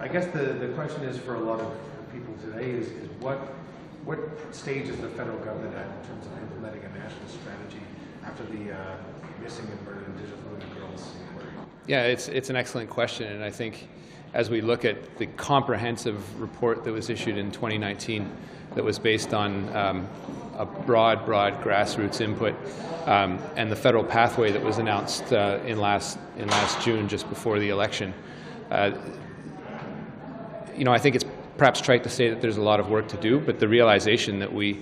I guess the question is for a lot of people today is what stage is the federal government at in terms of implementing a national strategy after the missing and murdered Indigenous women and girls inquiry? Yeah, it's an excellent question, and I think as we look at the comprehensive report that was issued in 2019 that was based on a broad grassroots input and the federal pathway that was announced in last June, just before the election, I think it's perhaps trite to say that there's a lot of work to do, but the realization that we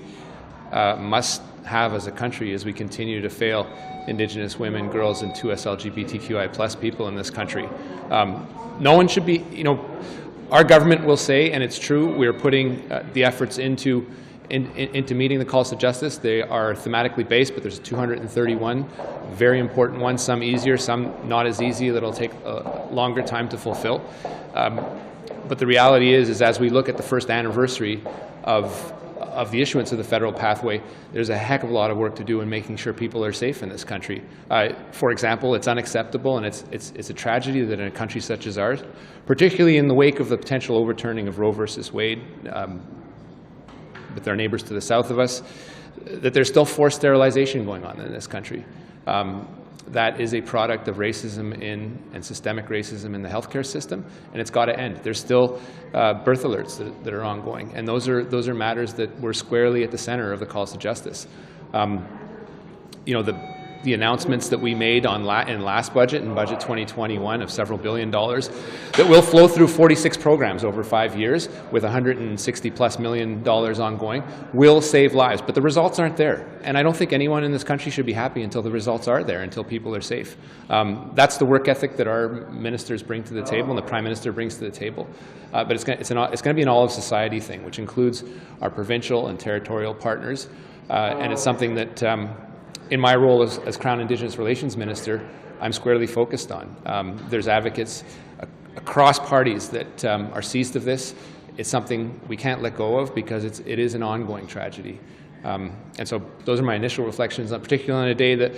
must have as a country as we continue to fail Indigenous women, girls, and 2S LGBTQI+ people in this country. No one should be, our government will say, and it's true, we're putting the efforts into meeting the calls to justice. They are thematically based, but there's 231 very important ones, some easier, some not as easy, that'll take a longer time to fulfill. But the reality is as we look at the first anniversary of the issuance of the federal pathway, there's a heck of a lot of work to do in making sure people are safe in this country. For example, it's unacceptable and it's a tragedy that in a country such as ours, particularly in the wake of the potential overturning of Roe versus Wade, with our neighbors to the south of us, that there's still forced sterilization going on in this country. That is a product of racism and systemic racism in the healthcare system, and it's got to end. There's still birth alerts that are ongoing, and those are matters that were squarely at the center of the calls to justice. The announcements that we made in last budget, in Budget 2021, of several $1 billion that will flow through 46 programs over 5 years with $160+ million ongoing will save lives. But the results aren't there. And I don't think anyone in this country should be happy until the results are there, until people are safe. That's the work ethic that our ministers bring to the table and the Prime Minister brings to the table. But it's going to be an all-of-society thing, which includes our provincial and territorial partners. And it's something that in my role as Crown-Indigenous Relations Minister, I'm squarely focused on. There's advocates across parties that are seized of this. It's something we can't let go of because it is an ongoing tragedy. And so those are my initial reflections, particularly on a day that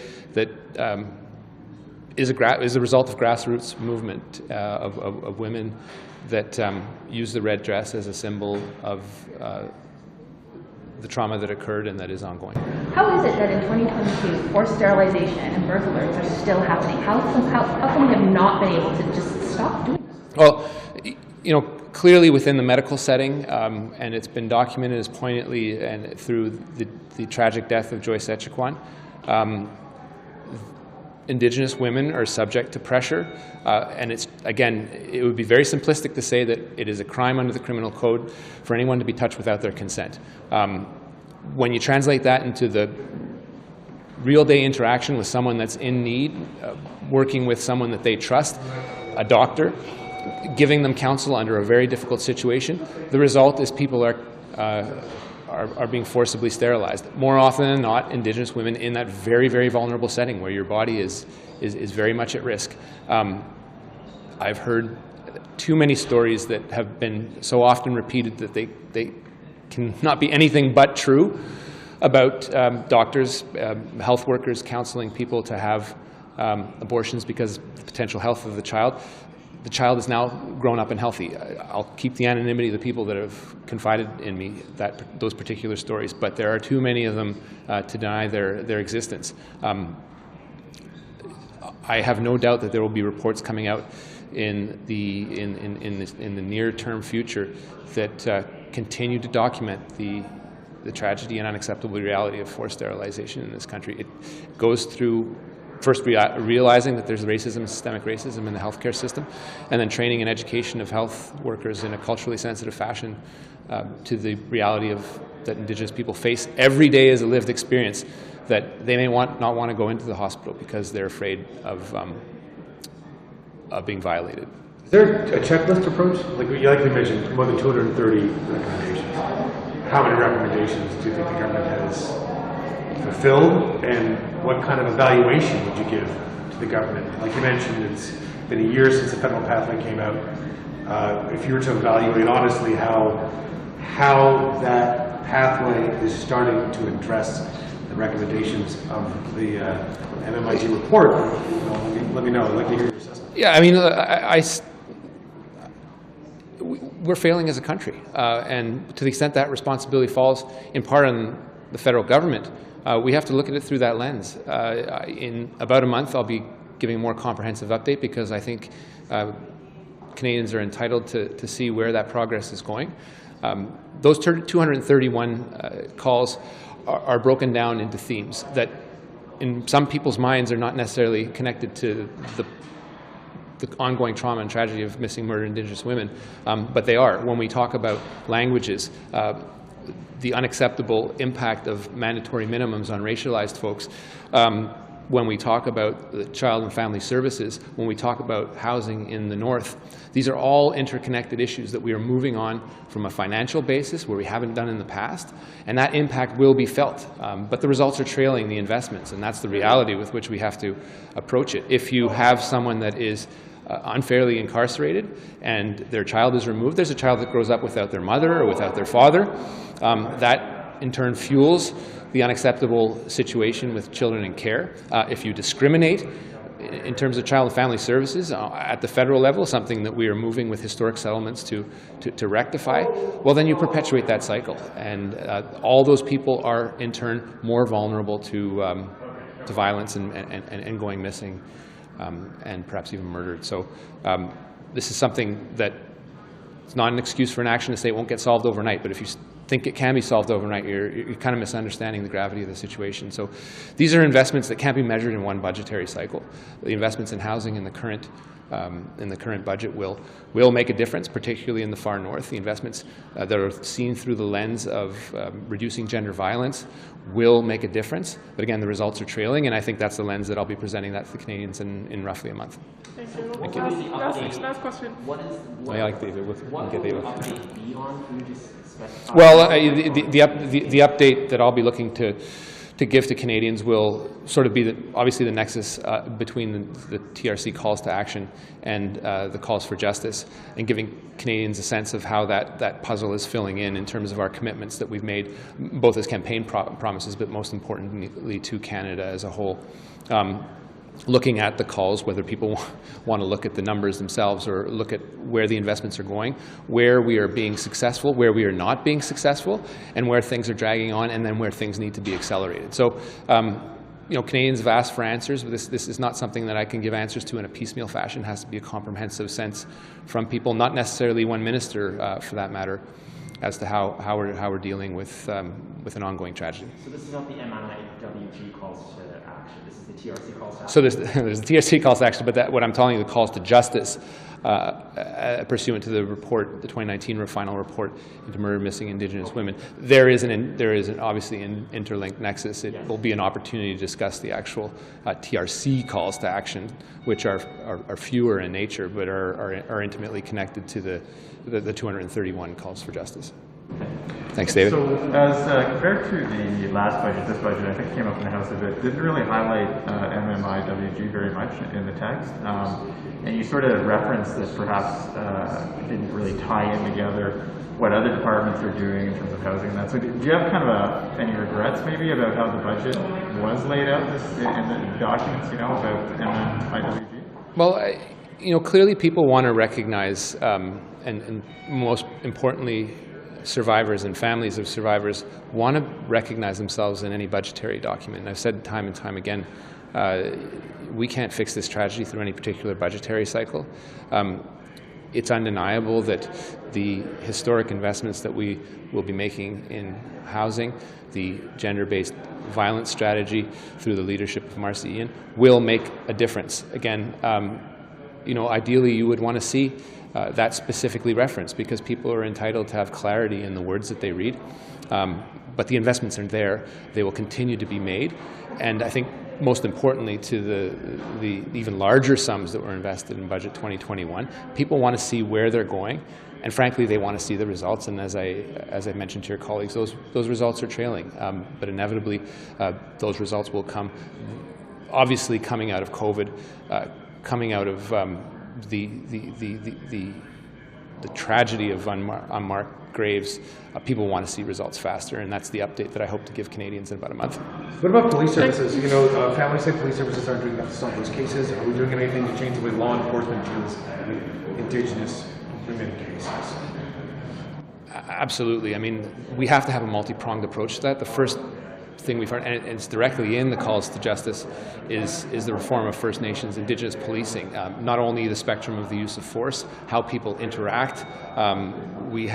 is a result of grassroots movement of women that use the red dress as a symbol of the trauma that occurred and that is ongoing. How is it that in 2022 forced sterilization and birth alerts are still happening? How come we have not been able to just stop doing this? Well, clearly within the medical setting, and it's been documented as poignantly and through the tragic death of Joyce Echaquan, Indigenous women are subject to pressure, and it would be very simplistic to say that it is a crime under the criminal code for anyone to be touched without their consent. When you translate that into the real-day interaction with someone that's in need, working with someone that they trust, a doctor, giving them counsel under a very difficult situation, the result is people are being forcibly sterilized. More often than not, Indigenous women in that very, very vulnerable setting where your body is very much at risk. I've heard too many stories that have been so often repeated that they cannot be anything but true about doctors, health workers counseling people to have abortions because of the potential health of the child. The child is now grown up and healthy. I'll keep the anonymity of the people that have confided in me those particular stories, but there are too many of them to deny their existence. I have no doubt that there will be reports coming out in the near-term future that continue to document the tragedy and unacceptable reality of forced sterilization in this country. It goes through first realizing that there's racism, systemic racism in the healthcare system, and then training and education of health workers in a culturally sensitive fashion to the reality that Indigenous people face every day as a lived experience, that they may not want to go into the hospital because they're afraid of being violated. Is there a checklist approach? Like you mentioned, more than 230 recommendations. How many recommendations do you think the government has fulfilled, and what kind of evaluation would you give to the government? Like you mentioned, it's been a year since the federal pathway came out. If you were to evaluate honestly how that pathway is starting to address the recommendations of the MMIWG report, let me know. I'd like to hear your assessment. Yeah, I mean, we're failing as a country. And to the extent that responsibility falls in part on the federal government, we have to look at it through that lens. In about a month, I'll be giving a more comprehensive update because I think Canadians are entitled to see where that progress is going. Those 231 calls are broken down into themes that in some people's minds are not necessarily connected to the ongoing trauma and tragedy of missing murdered Indigenous women, but they are. When we talk about languages, the unacceptable impact of mandatory minimums on racialized folks, when we talk about the child and family services, when we talk about housing in the north, these are all interconnected issues that we are moving on from a financial basis where we haven't done in the past, and that impact will be felt. But the results are trailing the investments, and that's the reality with which we have to approach it. If you have someone that is unfairly incarcerated and their child is removed, there's a child that grows up without their mother or without their father. That in turn fuels the unacceptable situation with children in care. If you discriminate in terms of child and family services at the federal level, something that we are moving with historic settlements to rectify, well, then you perpetuate that cycle. And all those people are in turn more vulnerable to violence and going missing and perhaps even murdered. So this is something that it's not an excuse for an action to say it won't get solved overnight, but if you think it can be solved overnight, you're kind of misunderstanding the gravity of the situation. So these are investments that can't be measured in one budgetary cycle. The investments in housing in the current budget will make a difference, particularly in the far north. The investments that are seen through the lens of reducing gender violence will make a difference. But again, the results are trailing, and I think that's the lens that I'll be presenting that to the Canadians in roughly a month. Thank you. Last question. What I like David. What will the update be on? Can you just specify? Well, the update that I'll be looking to give to Canadians will sort of be obviously the nexus between the TRC calls to action and the calls for justice, and giving Canadians a sense of how that puzzle is filling in terms of our commitments that we've made, both as campaign promises, but most importantly to Canada as a whole. Looking at the calls, whether people want to look at the numbers themselves or look at where the investments are going, where we are being successful, where we are not being successful, and where things are dragging on, and then where things need to be accelerated. So, Canadians have asked for answers, but this is not something that I can give answers to in a piecemeal fashion. It has to be a comprehensive sense from people, not necessarily one minister for that matter, as to how we're dealing with an ongoing tragedy. So this is not the MMIWG calls to action. This is the TRC calls to action. So there's the TRC calls to action, but what I'm telling you, the calls to justice pursuant to the report, the 2019 final report into murdered missing Indigenous women, there is obviously an interlinked nexus. It will be an opportunity to discuss the actual TRC calls to action, which are fewer in nature, but are intimately connected to the 231 calls for justice. Thanks, David. So as compared to the last budget, this budget I think came up in the House a bit, didn't really highlight MMIWG very much in the text. And you sort of referenced that perhaps it didn't really tie in together what other departments are doing in terms of housing and that. So do you have kind of any regrets maybe about how the budget was laid out in the documents, about MMIWG? Well, clearly people want to recognize, and most importantly, survivors and families of survivors want to recognize themselves in any budgetary document. And I've said time and time again, we can't fix this tragedy through any particular budgetary cycle. It's undeniable that the historic investments that we will be making in housing, the gender-based violence strategy through the leadership of Marc Ian, will make a difference. Again, ideally you would want to see that specifically referenced, because people are entitled to have clarity in the words that they read. But the investments are there. They will continue to be made. And I think most importantly to the even larger sums that were invested in Budget 2021, people want to see where they're going. And frankly, they want to see the results. And as I mentioned to your colleagues, those results are trailing. But inevitably, those results will come, obviously coming out of COVID, coming out of the tragedy of unmarked graves. People want to see results faster, and that's the update that I hope to give Canadians in about a month. What about police services? Families say police services aren't doing enough to solve those cases. Are we doing anything to change the way law enforcement deals with Indigenous women cases? Absolutely. I mean, we have to have a multi-pronged approach to that. The first thing we've heard, and it's directly in the calls to justice, is the reform of First Nations Indigenous policing. Not only the spectrum of the use of force, how people interact. We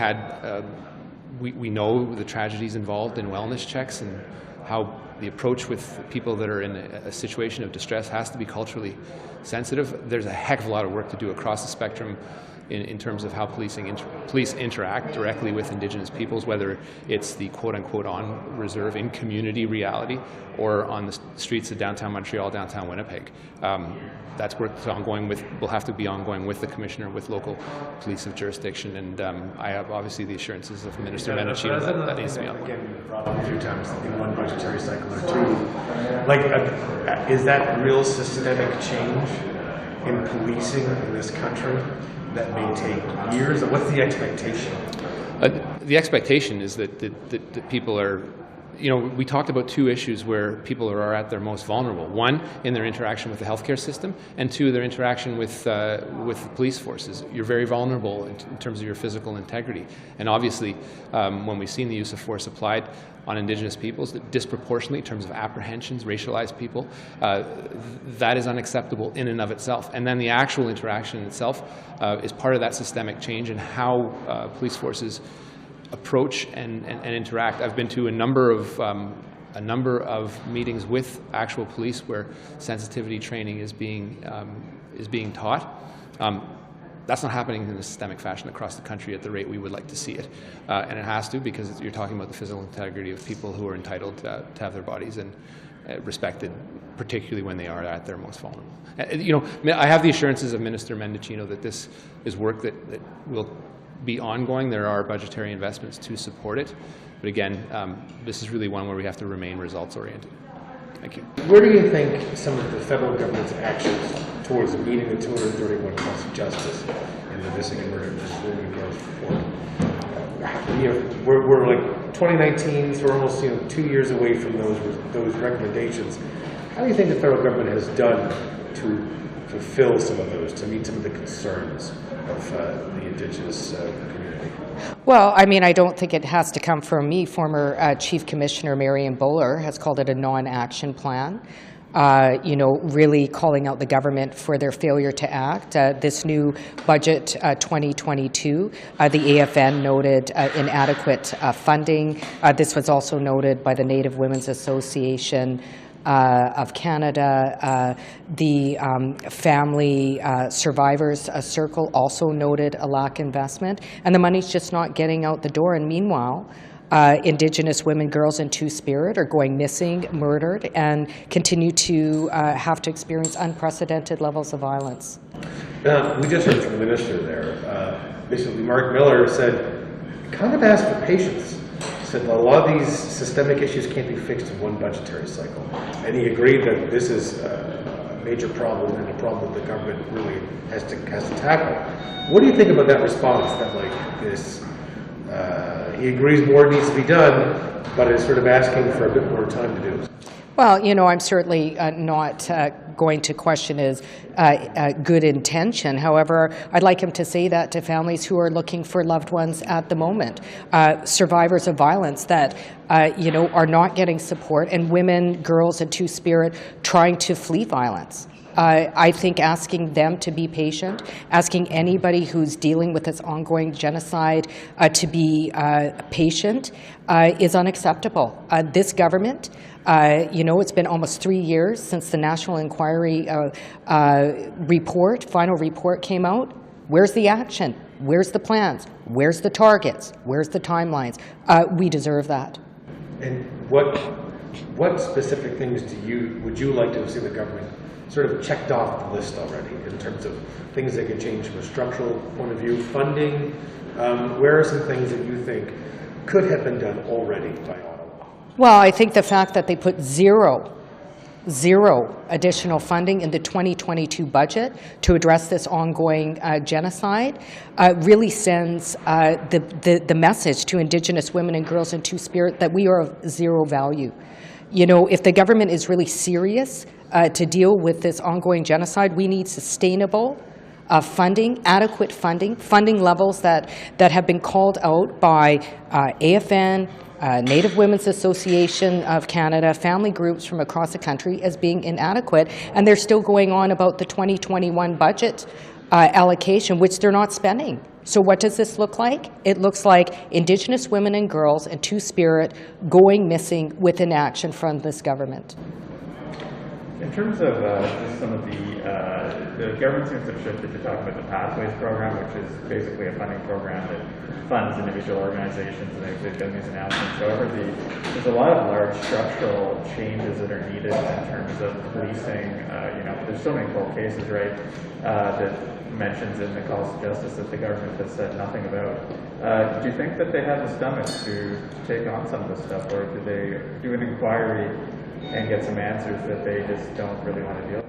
know the tragedies involved in wellness checks and how the approach with people that are in a situation of distress has to be culturally sensitive. There's a heck of a lot of work to do across the spectrum in terms of how police interact directly with Indigenous peoples, whether it's the quote-unquote on reserve in community reality or on the streets of downtown Montreal, downtown Winnipeg. That's work that's ongoing will have to be ongoing with the Commissioner, with local police of jurisdiction, and I have obviously the assurances of Minister Mendicino that needs to be ongoing. Again, brought up a few times in one budgetary cycle or two. Like, is that real systemic change in policing in this country that may take years? Or what's the expectation? The expectation is that people are, we talked about two issues where people are at their most vulnerable. One, in their interaction with the healthcare system, and two, their interaction with the police forces. You're very vulnerable in terms of your physical integrity. And obviously, when we've seen the use of force applied on Indigenous peoples, disproportionately in terms of apprehensions, racialized people, that is unacceptable in and of itself. And then the actual interaction itself is part of that systemic change in how police forces approach and interact. I've been to a number of meetings with actual police where sensitivity training is being taught. That's not happening in a systemic fashion across the country at the rate we would like to see it, and it has to, because you're talking about the physical integrity of people who are entitled to have their bodies and respected, particularly when they are at their most vulnerable. I have the assurances of Minister Mendicino that this is work that will be ongoing. There are budgetary investments to support it, but again, this is really one where we have to remain results-oriented. Thank you. Where do you think some of the federal government's actions towards meeting the 231 costs of justice in the missing and murdered women girls report? We're like 2019, so we're almost 2 years away from those recommendations. How do you think the federal government has done to fulfill some of those, to meet some of the concerns of the Indigenous community? Well, I mean, I don't think it has to come from me. Former Chief Commissioner Marion Bowler has called it a non-action plan. Really calling out the government for their failure to act. This new budget 2022, the AFN noted inadequate funding. This was also noted by the Native Women's Association of Canada. The Family Survivors Circle also noted a lack of investment, and the money's just not getting out the door. And meanwhile, Indigenous women, girls, and Two-Spirit are going missing, murdered, and continue to have to experience unprecedented levels of violence. We just heard from the minister there. Basically, Marc Miller said, kind of asked for patience. He said a lot of these systemic issues can't be fixed in one budgetary cycle. And he agreed that this is a major problem and a problem that the government really has to tackle. What do you think about that response, that like this, he agrees more needs to be done, but is sort of asking for a bit more time to do? Well, I'm certainly not going to question his good intention. However, I'd like him to say that to families who are looking for loved ones at the moment, survivors of violence that, are not getting support, and women, girls, and Two-Spirit trying to flee violence. I think asking them to be patient, asking anybody who's dealing with this ongoing genocide to be patient is unacceptable. This government, it's been almost 3 years since the National Inquiry final report came out. Where's the action? Where's the plans? Where's the targets? Where's the timelines? We deserve that. And what specific things would you like to see the government sort of checked off the list already in terms of things that could change from a structural point of view, funding? Where are some things that you think could have been done already by Ottawa? Well, I think the fact that they put zero additional funding in the 2022 budget to address this ongoing genocide really sends the message to Indigenous women and girls and Two-Spirit that we are of zero value. If the government is really serious to deal with this ongoing genocide, we need sustainable funding, adequate funding levels that have been called out by AFN, Native Women's Association of Canada, family groups from across the country as being inadequate, and they're still going on about the 2021 budget allocation, which they're not spending. So what does this look like? It looks like Indigenous women and girls and Two-Spirit going missing with inaction from this government. In terms of just some of the government seems to have shifted to talk about the Pathways program, which is basically a funding program that funds individual organizations, and they've done these announcements. However, there's a lot of large structural changes that are needed in terms of policing. There's so many cold cases, right, that mentions in the calls to justice that the government has said nothing about. Do you think that they have the stomach to take on some of this stuff, or do they do an inquiry and get some answers that they just don't really want to deal with?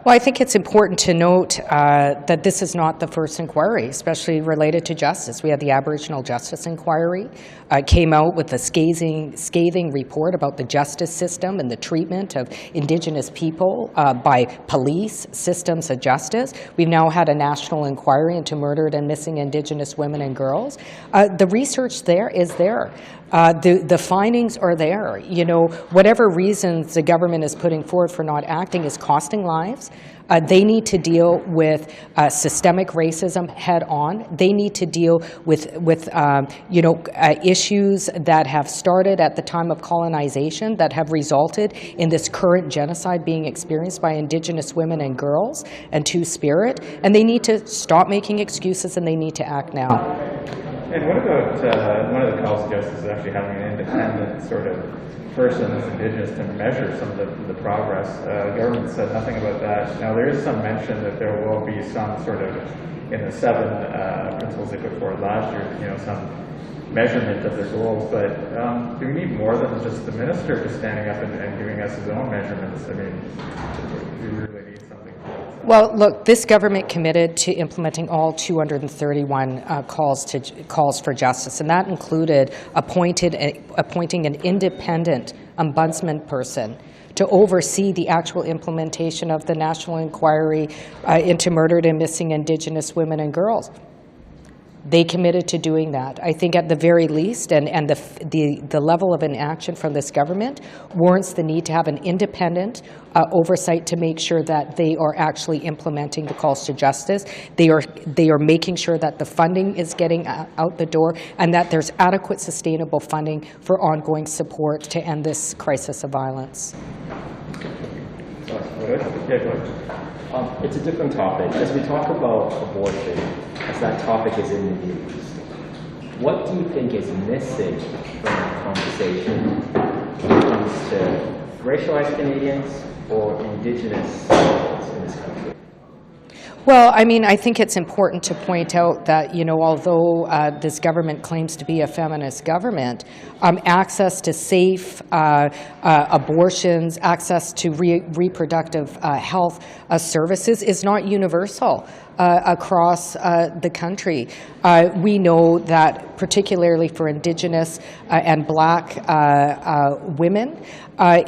Well, I think it's important to note that this is not the first inquiry, especially related to justice. We had the Aboriginal Justice Inquiry, came out with a scathing report about the justice system and the treatment of Indigenous people by police systems of justice. We've now had a national inquiry into murdered and missing Indigenous women and girls. The research there is there. The findings are there. Whatever reasons the government is putting forward for not acting is costing lives. They need to deal with systemic racism head on. They need to deal with issues that have started at the time of colonization that have resulted in this current genocide being experienced by Indigenous women and girls and Two-Spirit. And they need to stop making excuses, and they need to act now. And what about one of the calls to justice is actually having an independent sort of person that's Indigenous to measure some of the progress? The government said nothing about that. Now, there is some mention that there will be some sort of, in the 7 principles they put forward last year, some measurement of their goals. But do we need more than just the minister just standing up and giving us his own measurements? I mean, do we really need something? Well, look, this government committed to implementing all 231 calls for justice, and that included appointing an independent ombudsman person to oversee the actual implementation of the national inquiry into murdered and missing Indigenous women and girls. They committed to doing that. I think at the very least, and the level of inaction from this government warrants the need to have an independent oversight to make sure that they are actually implementing the calls to justice. They are making sure that the funding is getting out the door, and that there's adequate, sustainable funding for ongoing support to end this crisis of violence. It's a different topic. As we talk about abortion, as that topic is in the news, what do you think is missing from the conversation when it comes to racialized Canadians or Indigenous Canadians in this country? Well, I mean, I think it's important to point out that, although this government claims to be a feminist government, access to safe abortions, access to reproductive health services is not universal across the country. We know that particularly for Indigenous and Black women,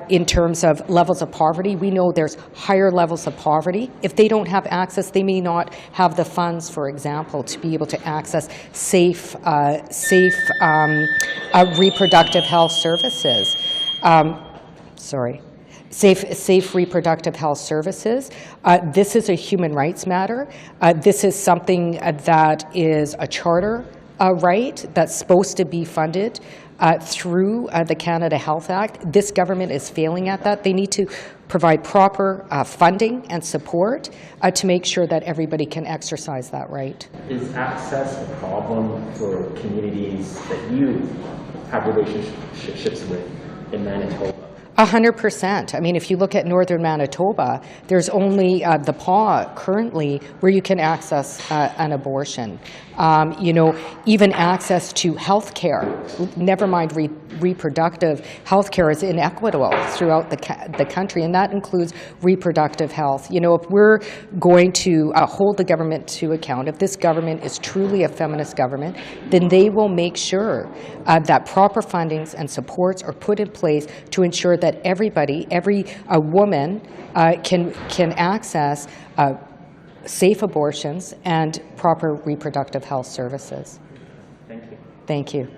in terms of levels of poverty, we know there's higher levels of poverty. If they don't have access, they may not have the funds, for example, to be able to access safe reproductive health services. Safe reproductive health services. This is a human rights matter. This is something that is a charter right that's supposed to be funded through the Canada Health Act. This government is failing at that. They need to provide proper funding and support to make sure that everybody can exercise that right. Is access a problem for communities that you have relationships with in Manitoba? 100%. I mean, if you look at northern Manitoba, there's only the PAW currently where you can access an abortion. Even access to health care, never mind reproductive health care, is inequitable throughout the country, and that includes reproductive health. If we're going to hold the government to account, if this government is truly a feminist government, then they will make sure that proper fundings and supports are put in place to ensure that every woman can access safe abortions and proper reproductive health services. Thank you. Thank you.